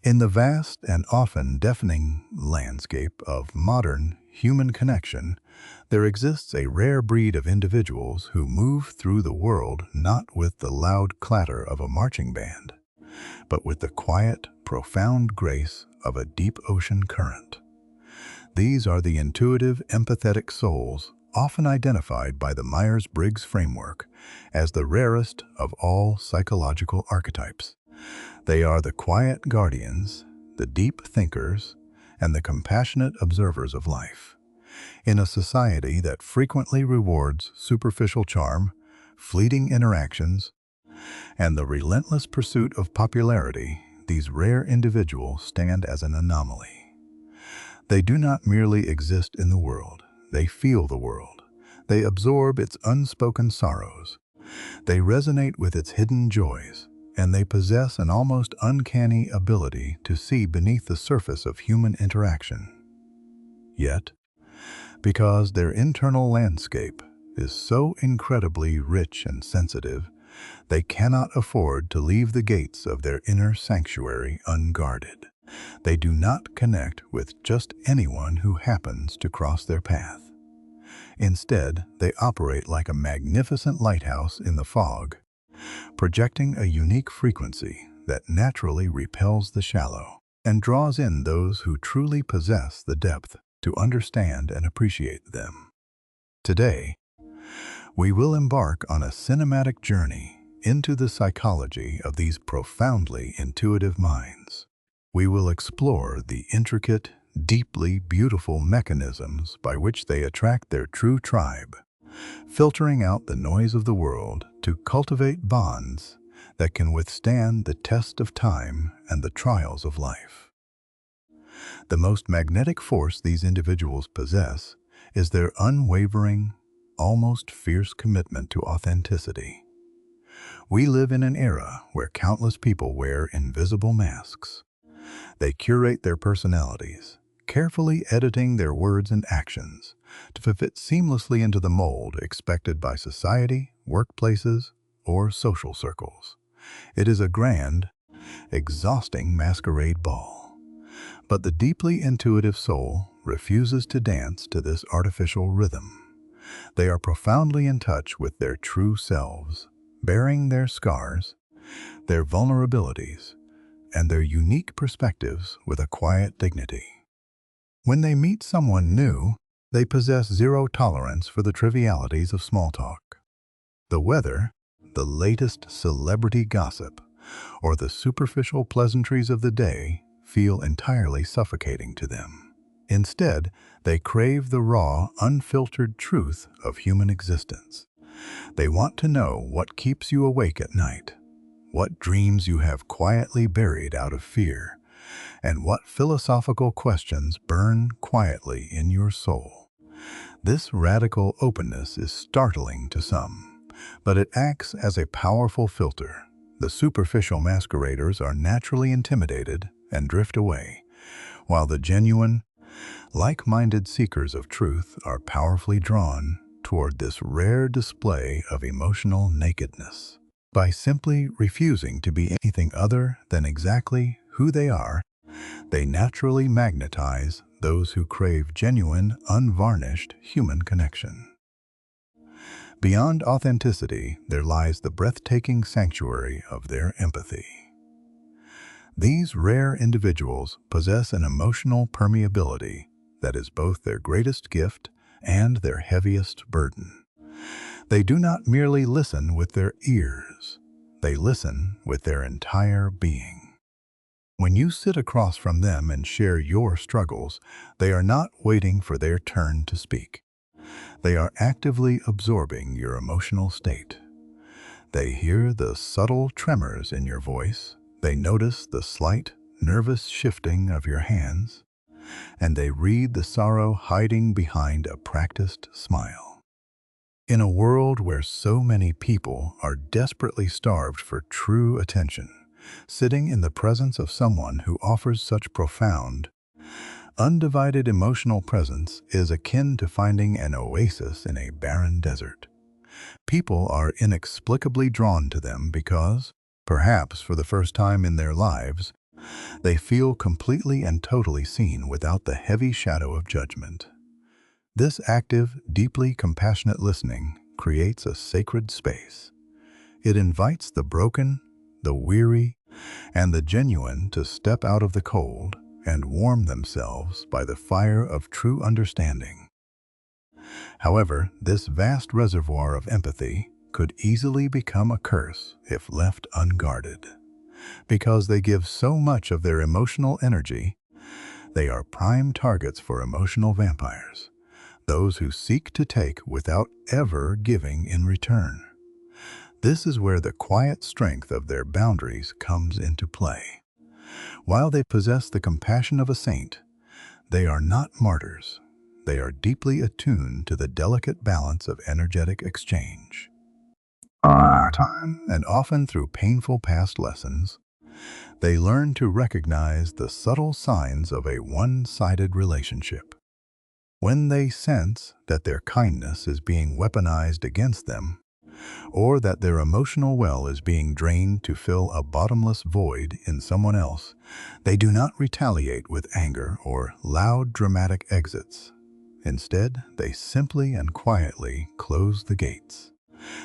In the vast and often deafening landscape of modern human connection, there exists a rare breed of individuals who move through the world not with the loud clatter of a marching band, but with the quiet, profound grace of a deep ocean current. These are the intuitive, empathetic souls, often identified by the Myers-Briggs framework as the rarest of all psychological archetypes. They are the quiet guardians, the deep thinkers, and the compassionate observers of life. In a society that frequently rewards superficial charm, fleeting interactions, and the relentless pursuit of popularity, these rare individuals stand as an anomaly. They do not merely exist in the world, they feel the world. They absorb its unspoken sorrows. They resonate with its hidden joys, and they possess an almost uncanny ability to see beneath the surface of human interaction. Yet, because their internal landscape is so incredibly rich and sensitive, they cannot afford to leave the gates of their inner sanctuary unguarded. They do not connect with just anyone who happens to cross their path. Instead, they operate like a magnificent lighthouse in the fog, projecting a unique frequency that naturally repels the shallow and draws in those who truly possess the depth to understand and appreciate them. Today, we will embark on a cinematic journey into the psychology of these profoundly intuitive minds. We will explore the intricate, deeply beautiful mechanisms by which they attract their true tribe, filtering out the noise of the world to cultivate bonds that can withstand the test of time and the trials of life. The most magnetic force these individuals possess is their unwavering, almost fierce commitment to authenticity. We live in an era where countless people wear invisible masks. They curate their personalities, carefully editing their words and actions to fit seamlessly into the mold expected by society, workplaces, or social circles. It is a grand, exhausting masquerade ball. But the deeply intuitive soul refuses to dance to this artificial rhythm. They are profoundly in touch with their true selves, bearing their scars, their vulnerabilities, and their unique perspectives with a quiet dignity. When they meet someone new, they possess zero tolerance for the trivialities of small talk. The weather, the latest celebrity gossip, or the superficial pleasantries of the day feel entirely suffocating to them. Instead, they crave the raw, unfiltered truth of human existence. They want to know what keeps you awake at night, what dreams you have quietly buried out of fear, and what philosophical questions burn quietly in your soul. This radical openness is startling to some, but it acts as a powerful filter. The superficial masqueraders are naturally intimidated and drift away, while the genuine, like-minded seekers of truth are powerfully drawn toward this rare display of emotional nakedness. By simply refusing to be anything other than exactly who they are, they naturally magnetize those who crave genuine, unvarnished human connection. Beyond authenticity, there lies the breathtaking sanctuary of their empathy. These rare individuals possess an emotional permeability that is both their greatest gift and their heaviest burden. They do not merely listen with their ears, they listen with their entire being. When you sit across from them and share your struggles, they are not waiting for their turn to speak. They are actively absorbing your emotional state. They hear the subtle tremors in your voice, they notice the slight, nervous shifting of your hands, and they read the sorrow hiding behind a practiced smile. In a world where so many people are desperately starved for true attention, sitting in the presence of someone who offers such profound, undivided emotional presence is akin to finding an oasis in a barren desert. People are inexplicably drawn to them because, perhaps for the first time in their lives, They feel completely and totally seen without the heavy shadow of judgment. This active, deeply compassionate listening creates a sacred space. It invites the broken, the weary, and the genuine to step out of the cold and warm themselves by the fire of true understanding. However, this vast reservoir of empathy could easily become a curse if left unguarded. Because they give so much of their emotional energy, they are prime targets for emotional vampires, those who seek to take without ever giving in return. This is where the quiet strength of their boundaries comes into play. While they possess the compassion of a saint, they are not martyrs. They are deeply attuned to the delicate balance of energetic exchange. Over time, and often through painful past lessons, they learn to recognize the subtle signs of a one-sided relationship. When they sense that their kindness is being weaponized against them, or that their emotional well is being drained to fill a bottomless void in someone else, they do not retaliate with anger or loud, dramatic exits. Instead, they simply and quietly close the gates.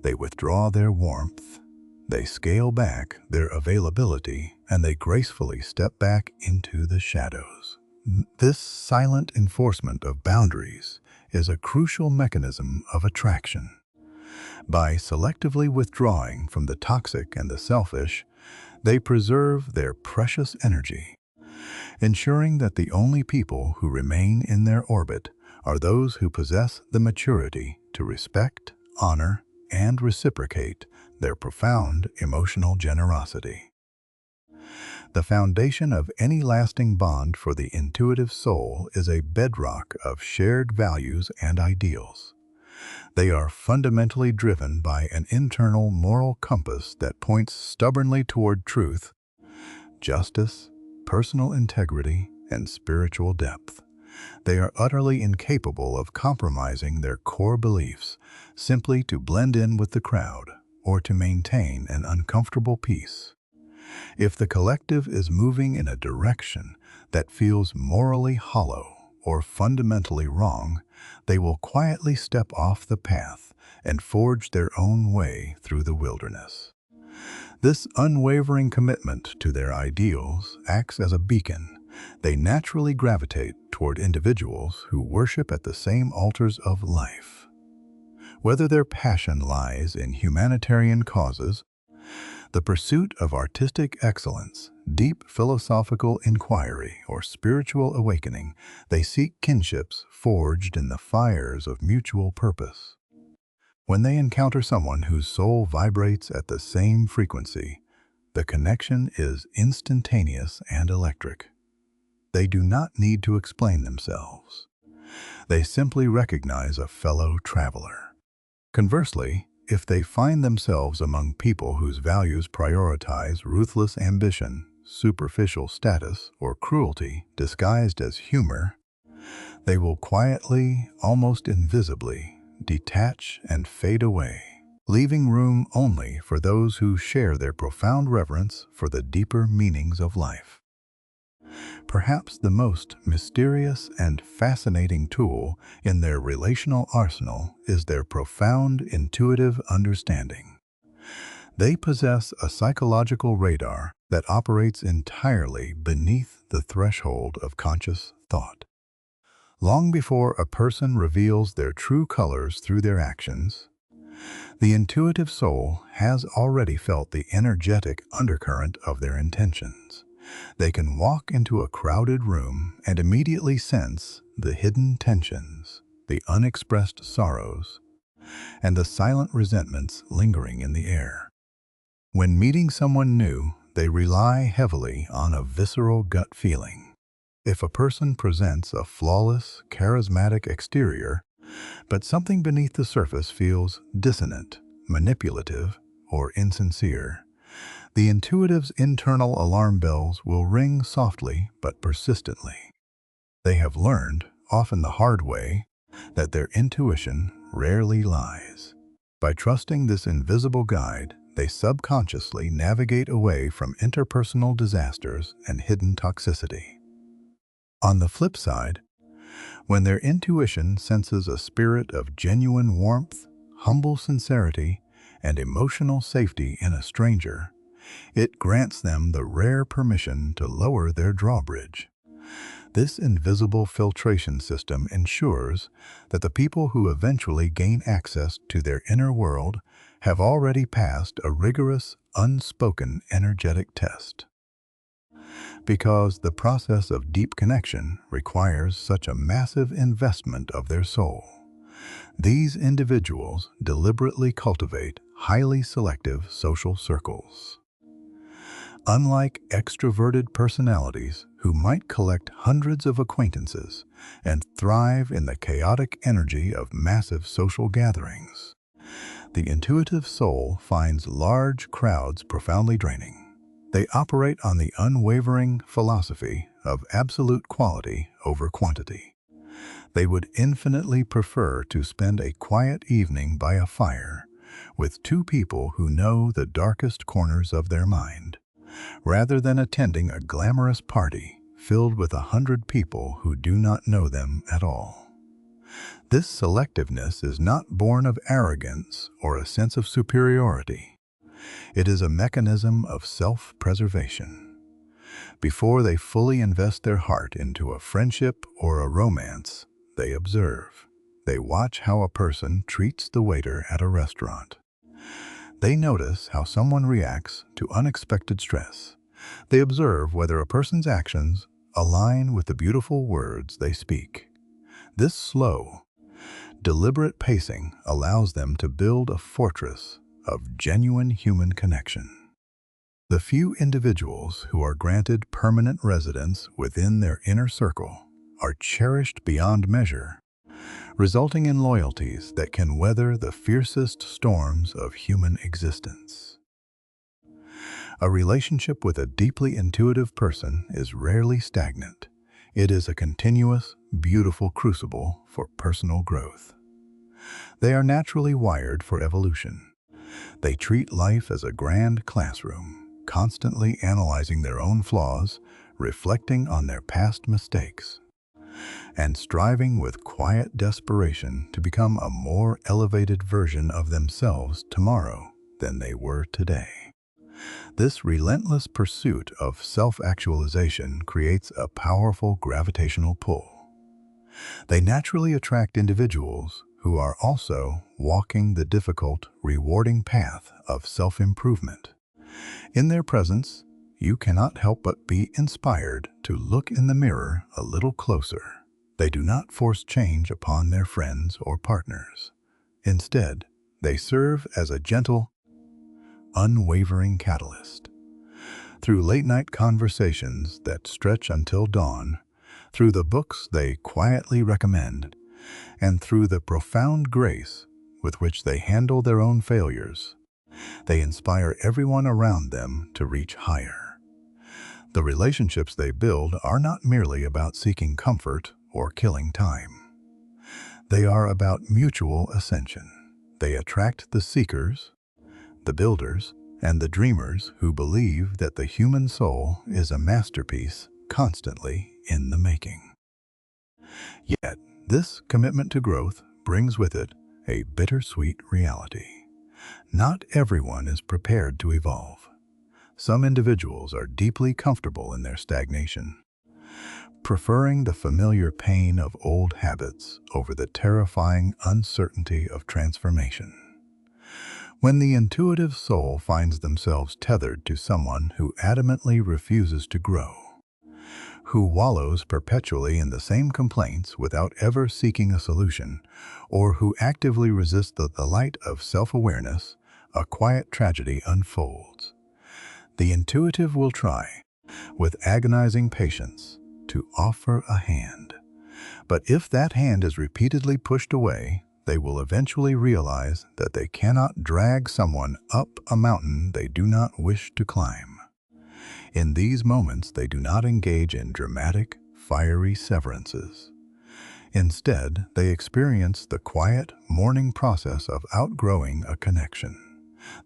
They withdraw their warmth, they scale back their availability, and they gracefully step back into the shadows. This silent enforcement of boundaries is a crucial mechanism of attraction. By selectively withdrawing from the toxic and the selfish, they preserve their precious energy, ensuring that the only people who remain in their orbit are those who possess the maturity to respect, honor, and reciprocate their profound emotional generosity. The foundation of any lasting bond for the intuitive soul is a bedrock of shared values and ideals. They are fundamentally driven by an internal moral compass that points stubbornly toward truth, justice, personal integrity, and spiritual depth. They are utterly incapable of compromising their core beliefs simply to blend in with the crowd or to maintain an uncomfortable peace. If the collective is moving in a direction that feels morally hollow or fundamentally wrong, they will quietly step off the path and forge their own way through the wilderness. This unwavering commitment to their ideals acts as a beacon. They naturally gravitate toward individuals who worship at the same altars of life. Whether their passion lies in humanitarian causes, the pursuit of artistic excellence, deep philosophical inquiry, or spiritual awakening, they seek kinships forged in the fires of mutual purpose. When they encounter someone whose soul vibrates at the same frequency, the connection is instantaneous and electric. They do not need to explain themselves. They simply recognize a fellow traveler. Conversely, if they find themselves among people whose values prioritize ruthless ambition, superficial status, or cruelty disguised as humor, they will quietly, almost invisibly, detach and fade away, leaving room only for those who share their profound reverence for the deeper meanings of life. Perhaps the most mysterious and fascinating tool in their relational arsenal is their profound intuitive understanding. They possess a psychological radar that operates entirely beneath the threshold of conscious thought. Long before a person reveals their true colors through their actions, the intuitive soul has already felt the energetic undercurrent of their intentions. They can walk into a crowded room and immediately sense the hidden tensions, the unexpressed sorrows, and the silent resentments lingering in the air. When meeting someone new, they rely heavily on a visceral gut feeling. If a person presents a flawless, charismatic exterior, but something beneath the surface feels dissonant, manipulative, or insincere, the intuitive's internal alarm bells will ring softly but persistently. They have learned, often the hard way, that their intuition rarely lies. By trusting this invisible guide, they subconsciously navigate away from interpersonal disasters and hidden toxicity. On the flip side, when their intuition senses a spirit of genuine warmth, humble sincerity, and emotional safety in a stranger, it grants them the rare permission to lower their drawbridge. This invisible filtration system ensures that the people who eventually gain access to their inner world have already passed a rigorous, unspoken energetic test. Because the process of deep connection requires such a massive investment of their soul, these individuals deliberately cultivate highly selective social circles. Unlike extroverted personalities who might collect hundreds of acquaintances and thrive in the chaotic energy of massive social gatherings, the intuitive soul finds large crowds profoundly draining. They operate on the unwavering philosophy of absolute quality over quantity. They would infinitely prefer to spend a quiet evening by a fire with two people who know the darkest corners of their mind, rather than attending a glamorous party filled with 100 people who do not know them at all. This selectiveness is not born of arrogance or a sense of superiority. It is a mechanism of self-preservation. Before they fully invest their heart into a friendship or a romance, they observe. They watch how a person treats the waiter at a restaurant. They notice how someone reacts to unexpected stress. They observe whether a person's actions align with the beautiful words they speak. This slow, deliberate pacing allows them to build a fortress of genuine human connection. The few individuals who are granted permanent residence within their inner circle are cherished beyond measure, resulting in loyalties that can weather the fiercest storms of human existence. A relationship with a deeply intuitive person is rarely stagnant. It is a continuous, beautiful crucible for personal growth. They are naturally wired for evolution. They treat life as a grand classroom, constantly analyzing their own flaws, reflecting on their past mistakes, and striving with quiet desperation to become a more elevated version of themselves tomorrow than they were today. This relentless pursuit of self-actualization creates a powerful gravitational pull. They naturally attract individuals who are also walking the difficult, rewarding path of self-improvement. In their presence, you cannot help but be inspired to look in the mirror a little closer. They do not force change upon their friends or partners. Instead, they serve as a gentle, unwavering catalyst. Through late-night conversations that stretch until dawn, through the books they quietly recommend, and through the profound grace with which they handle their own failures, they inspire everyone around them to reach higher. The relationships they build are not merely about seeking comfort or killing time. They are about mutual ascension. They attract the seekers, the builders, and the dreamers who believe that the human soul is a masterpiece constantly in the making. Yet, this commitment to growth brings with it a bittersweet reality. Not everyone is prepared to evolve. Some individuals are deeply comfortable in their stagnation, preferring the familiar pain of old habits over the terrifying uncertainty of transformation. When the intuitive soul finds themselves tethered to someone who adamantly refuses to grow, who wallows perpetually in the same complaints without ever seeking a solution, or who actively resists the light of self-awareness, a quiet tragedy unfolds. The intuitive will try, with agonizing patience, to offer a hand. But if that hand is repeatedly pushed away, they will eventually realize that they cannot drag someone up a mountain they do not wish to climb. In these moments, they do not engage in dramatic, fiery severances. Instead, they experience the quiet, mourning process of outgrowing a connection.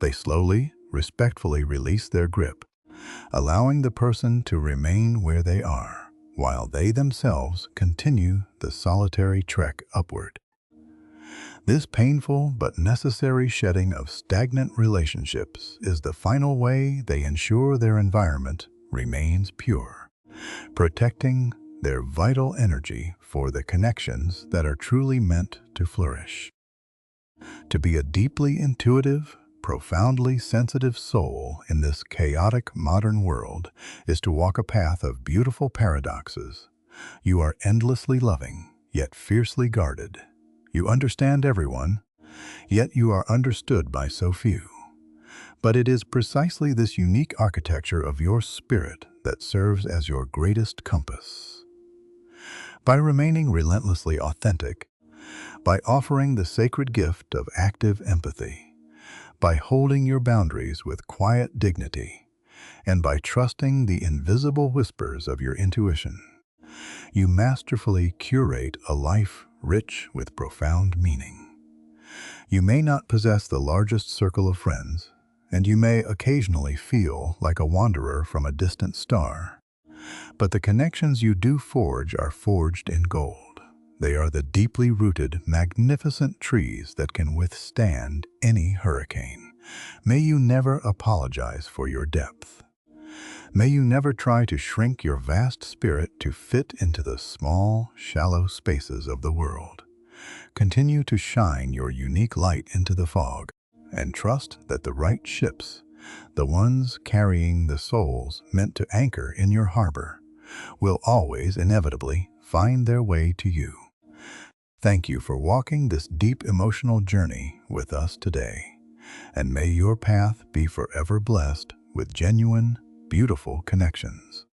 They slowly respectfully release their grip, allowing the person to remain where they are, while they themselves continue the solitary trek upward. This painful but necessary shedding of stagnant relationships is the final way they ensure their environment remains pure, protecting their vital energy for the connections that are truly meant to flourish. To be a deeply intuitive, profoundly sensitive soul in this chaotic modern world is to walk a path of beautiful paradoxes. You are endlessly loving, yet fiercely guarded. You understand everyone, yet you are understood by so few. But it is precisely this unique architecture of your spirit that serves as your greatest compass. By remaining relentlessly authentic, by offering the sacred gift of active empathy, by holding your boundaries with quiet dignity, and by trusting the invisible whispers of your intuition, you masterfully curate a life rich with profound meaning. You may not possess the largest circle of friends, and you may occasionally feel like a wanderer from a distant star, but the connections you do forge are forged in gold. They are the deeply rooted, magnificent trees that can withstand any hurricane. May you never apologize for your depth. May you never try to shrink your vast spirit to fit into the small, shallow spaces of the world. Continue to shine your unique light into the fog, and trust that the right ships, the ones carrying the souls meant to anchor in your harbor, will always inevitably find their way to you. Thank you for walking this deep emotional journey with us today, and may your path be forever blessed with genuine, beautiful connections.